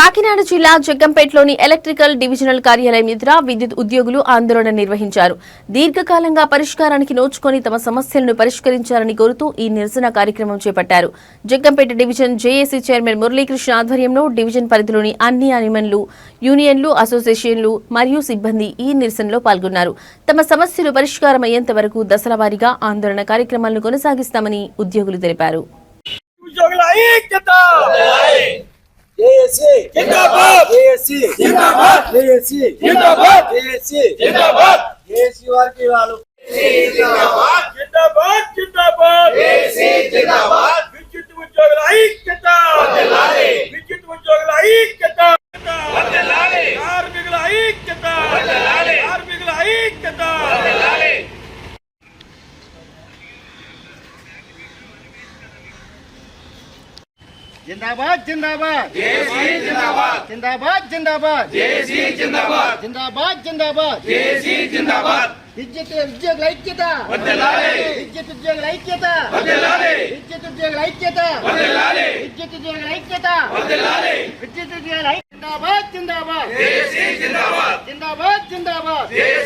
కాకినాడ జిల్లా జగ్గంపేటలోని electrical divisional కార్యాలయం ఎదుట విద్యుత్ ఉద్యోగులు ఆందోళన నిర్వహించారు. దీర్ఘకాలంగా పరిష్కారానికి నోచుకొని తమ సమస్యలను పరిష్కరించాలని కోరుతూ ఈ నిరసన కార్యక్రమం చేపట్టారు. Jaggampeta division JAC chairman Muralikrishna ఆధ్వర్యంలో డివిజన్ పరిధిలోని అన్ని యూనియన్లు, అసోసియేషన్లు మరియు సిబ్బంది ఈ నిరసనలో పాల్గొన్నారు. తమ సమస్యలు పరిష్కారమయ్యేంత వరకు దశల వారీగా ఆందోళన కార్యక్రమాలను కొనసాగిస్తామని ఉద్యోగులు తెలిపారు. JSC जिंदाबाद JSC जिंदाबाद JSC जिंदाबाद JSC जिंदाबाद JSC वाले वालों जिंदाबाद जिंदाबाद जिंदाबाद JSC जिंदाबाद विद्युत उद्योगुల ఐక్యత వర్ధిల్లాలి విద్యుత్ ఉద్యోగుల ఐక్యత వర్ధిల్లాలి కార్మికుల ఐక్యత వర్ధిల్లాలి కార్మికుల ఐక్యత వర్ధిల్లాలి जिंदाबाद जिंदाबाद JSC जिंदाबाद जिंदाबाद जिंदाबाद JSC जिंदाबाद जिंदाबाद जिंदाबाद JSC जिंदाबाद విద్యుత్ ఉద్యోగుల ఐక్యత వర్ధిల్లాలి విద్యుత్ ఉద్యోగుల ఐక్యత వర్ధిల్లాలి విద్యుత్ ఉద్యోగుల ఐక్యత వర్ధిల్లాలి విద్యుత్ ఉద్యోగుల ఐక్యత వర్ధిల్లాలి విద్యుత్ ఉద్యోగుల జిందాబాద్ जिंदाबाद JSC जिंदाबाद जिंदाबाद जिंदाबाद JSC